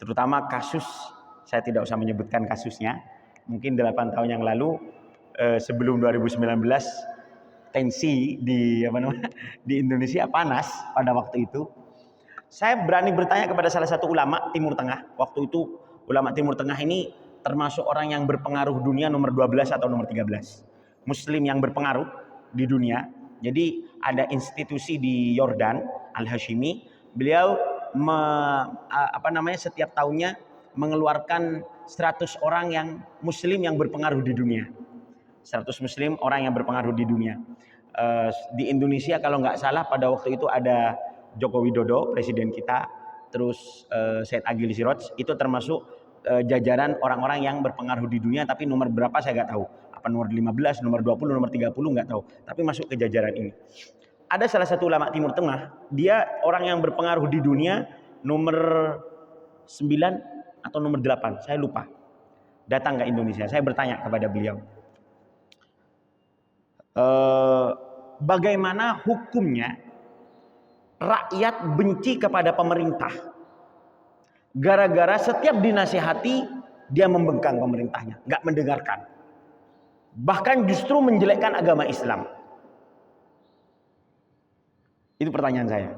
Terutama kasus, saya tidak usah menyebutkan kasusnya. Mungkin 8 tahun yang lalu, sebelum 2019, tensi di Indonesia panas pada waktu itu. Saya berani bertanya kepada salah satu ulama Timur Tengah. Waktu itu ulama Timur Tengah ini termasuk orang yang berpengaruh dunia nomor 12 atau nomor 13. Muslim yang berpengaruh di dunia. Jadi ada institusi di Yordan, Al-Hashimi. Beliau setiap tahunnya mengeluarkan 100 orang yang Muslim yang berpengaruh di dunia. 100 Muslim orang yang berpengaruh di dunia. Di Indonesia kalau nggak salah pada waktu itu ada Joko Widodo, presiden kita, terus Said Agil Siroj, itu termasuk jajaran orang-orang yang berpengaruh di dunia, tapi nomor berapa saya nggak tahu. Apa nomor 15, nomor 20, nomor 30 nggak tahu. Tapi masuk ke jajaran ini. Ada salah satu ulama Timur Tengah, dia orang yang berpengaruh di dunia nomor 9 atau nomor 8, saya lupa. Datang ke Indonesia, saya bertanya kepada beliau. Bagaimana hukumnya rakyat benci kepada pemerintah gara-gara setiap dinasihati dia membengkang pemerintahnya, nggak mendengarkan, bahkan justru menjelekkan agama Islam. Itu pertanyaan saya.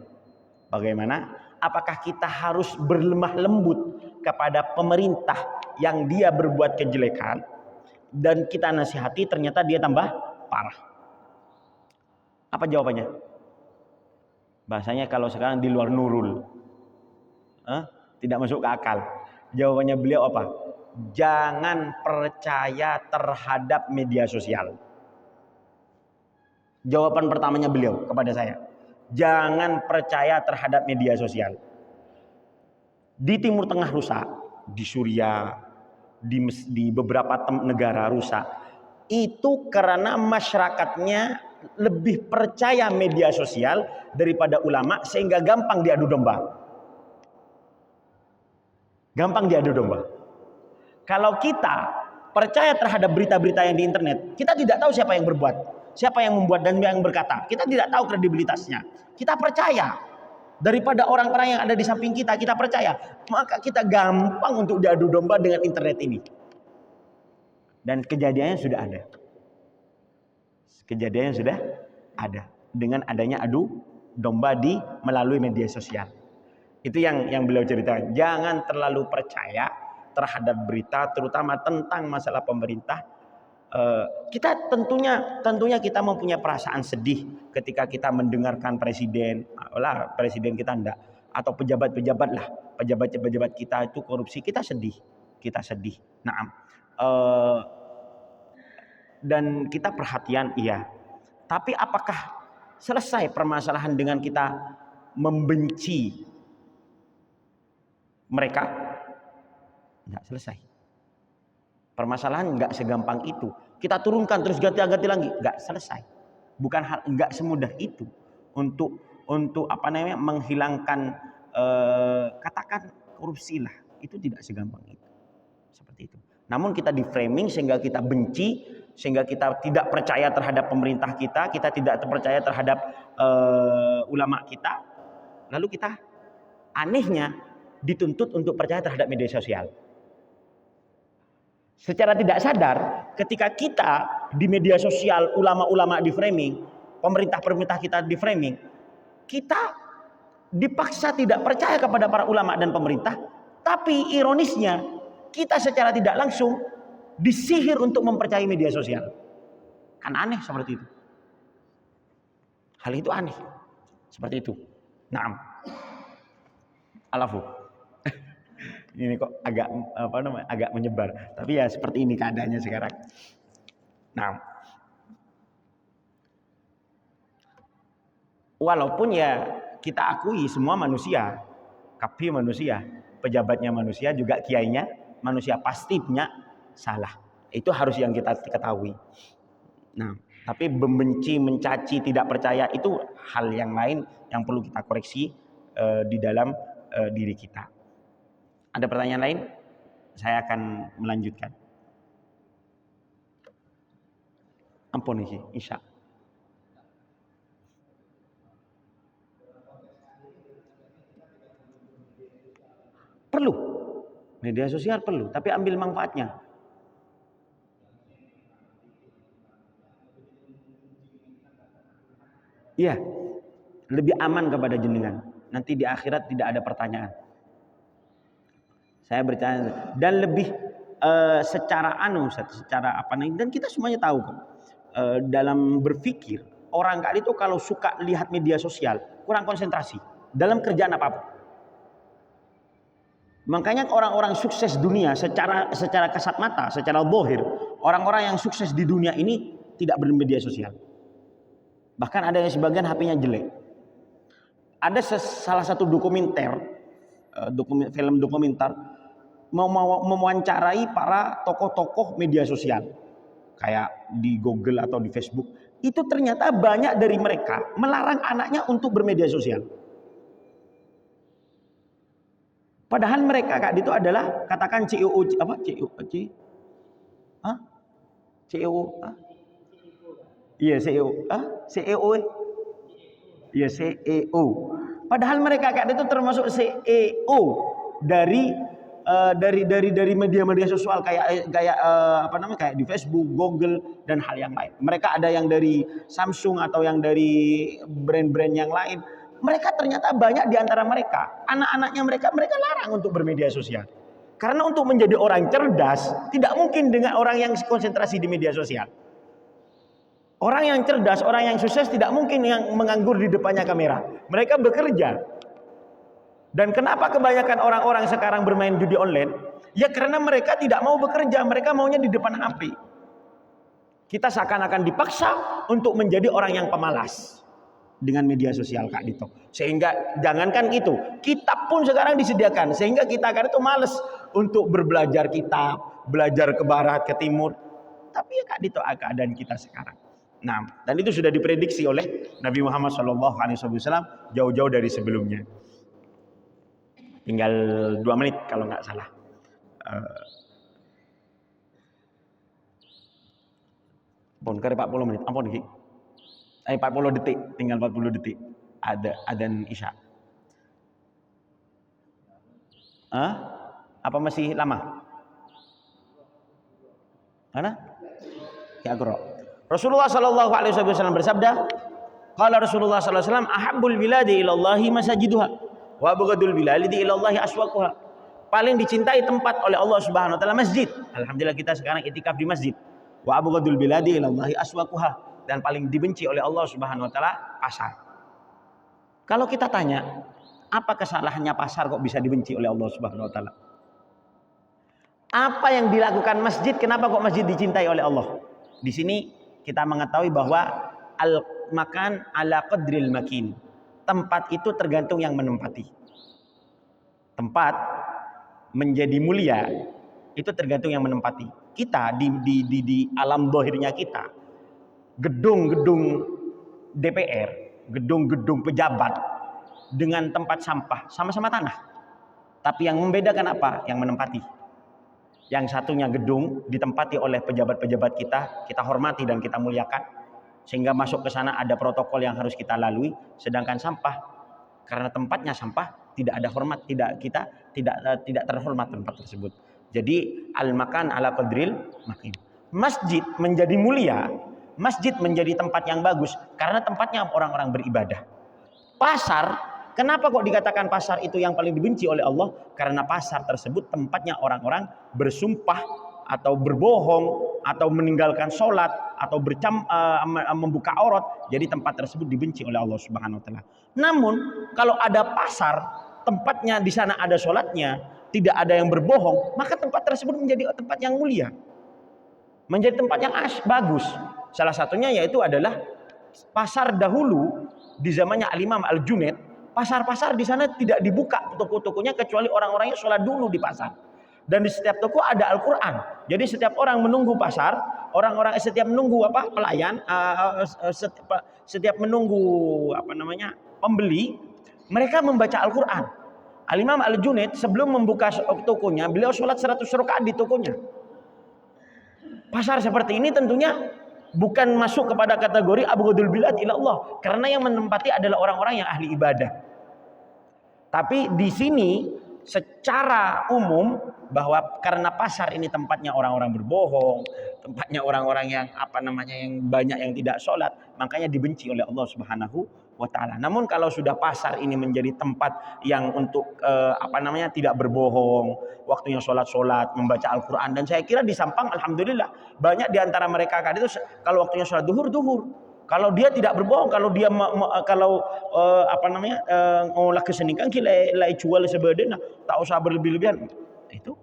Bagaimana? Apakah kita harus berlemah lembut kepada pemerintah yang dia berbuat kejelekan dan kita nasihati ternyata dia tambah parah? Apa jawabannya? Bahasanya kalau sekarang di luar nurul, tidak masuk ke akal. Jawabannya beliau apa? Jangan percaya terhadap media sosial. Jawaban pertamanya beliau kepada saya, jangan percaya terhadap media sosial. Di Timur Tengah rusak, di Suriah, di beberapa negara rusak. Itu karena masyarakatnya lebih percaya media sosial daripada ulama, sehingga gampang diadu domba. Gampang diadu domba. Kalau kita percaya terhadap berita-berita yang di internet, kita tidak tahu siapa yang berbuat, siapa yang membuat dan yang berkata. Kita tidak tahu kredibilitasnya. Kita percaya daripada orang-orang yang ada di samping kita, kita percaya. Maka kita gampang untuk diadu domba dengan internet ini. Dan kejadiannya sudah ada. Kejadiannya sudah ada dengan adanya adu domba melalui media sosial. Itu yang beliau ceritakan. Jangan terlalu percaya terhadap berita, terutama tentang masalah pemerintah. Kita tentunya kita mempunyai perasaan sedih ketika kita mendengarkan presiden, presiden kita enggak, atau pejabat kita itu korupsi, kita sedih. Nah, dan kita perhatian, iya. Tapi apakah selesai permasalahan dengan kita membenci mereka? Nggak selesai. Permasalahan nggak segampang itu. Kita turunkan terus ganti lagi, nggak selesai. Bukan hal nggak semudah itu untuk menghilangkan katakan korupsi lah. Itu tidak segampang itu. Seperti itu. Namun kita di framing sehingga kita benci, sehingga kita tidak percaya terhadap pemerintah kita tidak percaya terhadap ulama kita. Lalu kita anehnya dituntut untuk percaya terhadap media sosial. Secara tidak sadar, ketika kita di media sosial, ulama-ulama di framing, pemerintah-pemerintah kita di framing, kita dipaksa tidak percaya kepada para ulama dan pemerintah, tapi ironisnya kita secara tidak langsung disihir untuk mempercayai media sosial. Kan aneh seperti itu. Hal itu aneh. Seperti itu. Naam. Alafu. Ini kok agak menyebar. Tapi ya seperti ini keadaannya sekarang. Nah, walaupun ya kita akui semua manusia, kapi manusia, pejabatnya manusia, juga kiainya manusia, pasti punya salah. Itu harus yang kita ketahui. Nah, tapi membenci, mencaci, tidak percaya itu hal yang lain yang perlu kita koreksi di dalam diri kita. Ada pertanyaan lain? Saya akan melanjutkan. Ampun isi, Isya. Perlu. Media sosial perlu, tapi ambil manfaatnya. Iya. Lebih aman kepada jenengan. Nanti di akhirat tidak ada pertanyaan. Saya bertanya dan lebih secara dan kita semuanya tahu kok. Dalam berpikir, orang kali itu kalau suka lihat media sosial kurang konsentrasi dalam kerjaan apapun. Makanya orang-orang sukses dunia secara kasat mata, secara zahir, orang-orang yang sukses di dunia ini tidak bermedia sosial. Bahkan ada yang sebagian HP-nya jelek. Ada salah satu film dokumenter mewawancarai para tokoh-tokoh media sosial kayak di Google atau di Facebook. Itu ternyata banyak dari mereka melarang anaknya untuk bermedia sosial. Padahal mereka itu adalah katakan CEO apa? CEO Iya CEO. CEO. Iya CEO. Padahal mereka itu termasuk CEO dari media-media sosial kayak di Facebook, Google dan hal yang lain. Mereka ada yang dari Samsung atau yang dari brand-brand yang lain. Mereka ternyata banyak di antara mereka, anak-anaknya mereka larang untuk bermedia sosial. Karena untuk menjadi orang cerdas tidak mungkin dengan orang yang konsentrasi di media sosial. Orang yang cerdas, orang yang sukses tidak mungkin yang menganggur di depannya kamera. Mereka bekerja. Dan kenapa kebanyakan orang-orang sekarang bermain judi online? Ya karena mereka tidak mau bekerja, mereka maunya di depan HP. Kita seakan-akan dipaksa untuk menjadi orang yang pemalas dengan media sosial Kak Dito. Sehingga jangankan itu, kitab pun sekarang disediakan. Sehingga kita kan itu males untuk berbelajar kitab, belajar ke barat, ke timur. Tapi ya Kak Dito keadaan kita sekarang. Nah, dan itu sudah diprediksi oleh Nabi Muhammad SAW jauh-jauh dari sebelumnya. Tinggal 2 menit kalau nggak salah. Ampun, 40 menit. Ampun, 40 detik. Tinggal 40 detik. Ada adzan Isya. Apa masih lama? Mana? Ya, Agro. Rasulullah sallallahu alaihi wasallam bersabda, qala Rasulullah sallallahu alaihi wasallam, ahabbul biladi ila Allahi masajiduha wa abghadul biladi ila Allahi aswaquha. Paling dicintai tempat oleh Allah Subhanahu wa taala masjid. Alhamdulillah kita sekarang itikaf di masjid. Wa abghadul biladi ila Allahi aswaquha, dan paling dibenci oleh Allah Subhanahu wa taala pasar. Kalau kita tanya, apa kesalahannya pasar kok bisa dibenci oleh Allah Subhanahu wa taala? Apa yang dilakukan masjid, kenapa kok masjid dicintai oleh Allah? Di sini kita mengetahui bahwa al-makan ala qadril makin. Tempat itu tergantung yang menempati. Tempat menjadi mulia itu tergantung yang menempati. Kita di alam dohirnya kita, gedung-gedung DPR, gedung-gedung pejabat dengan tempat sampah sama-sama tanah. Tapi yang membedakan apa? Yang menempati. Yang satunya gedung ditempati oleh pejabat-pejabat kita hormati dan kita muliakan. Sehingga masuk ke sana ada protokol yang harus kita lalui. Sedangkan sampah, karena tempatnya sampah, tidak ada hormat, tidak terhormat tempat tersebut. Jadi al-makan ala qadril makin. Masjid menjadi mulia, masjid menjadi tempat yang bagus karena tempatnya orang-orang beribadah. Pasar, kenapa kok dikatakan pasar itu yang paling dibenci oleh Allah? Karena pasar tersebut tempatnya orang-orang bersumpah atau berbohong atau meninggalkan sholat atau membuka aurat. Jadi tempat tersebut dibenci oleh Allah Subhanahu wa taala. Namun kalau ada pasar, tempatnya di sana ada sholatnya, tidak ada yang berbohong, maka tempat tersebut menjadi tempat yang mulia, menjadi tempat yang bagus. Salah satunya yaitu adalah pasar dahulu di zamannya Al-Imam Al-Junaid. Pasar-pasar di sana tidak dibuka toko-tokonya kecuali orang-orangnya sholat dulu di pasar. Dan di setiap toko ada Al-Quran. Jadi setiap orang menunggu pasar, orang-orang setiap menunggu pelayan, setiap menunggu pembeli, mereka membaca Al-Quran. Al-Imam Al-Junaid sebelum membuka tokonya, beliau sholat 100 rakaat di tokonya. Pasar seperti ini tentunya bukan masuk kepada kategori abghadul bilad ila Allah, karena yang menempati adalah orang-orang yang ahli ibadah. Tapi di sini secara umum bahwa karena pasar ini tempatnya orang-orang berbohong, tempatnya orang-orang yang yang banyak yang tidak sholat, makanya dibenci oleh Allah Subhanahu wa taala. Namun kalau sudah pasar ini menjadi tempat yang untuk tidak berbohong, waktunya sholat, membaca Al-Quran, dan saya kira di Sampang alhamdulillah banyak di antara mereka kan itu kalau waktunya sholat duhur. Kalau dia tidak berbohong, kalau dia ngolah kesenikan kita jual sebedena, tak usah berlebih-lebihan. Itu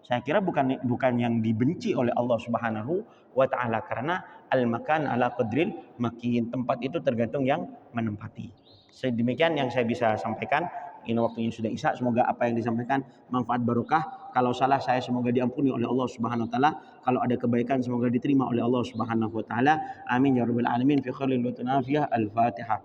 saya kira bukan yang dibenci oleh Allah Subhanahu wa taala, karena al-makan ala qadril makin, tempat itu tergantung yang menempati. Sedemikian yang saya bisa sampaikan. Ini waktunya sudah isya. Semoga apa yang disampaikan manfaat barokah. Kalau salah saya semoga diampuni oleh Allah Subhanahu wa taala. Kalau ada kebaikan semoga diterima oleh Allah Subhanahu wa taala. Amin ya rabbal alamin. Fi khairil wa tunafiyah. Al-Fatihah.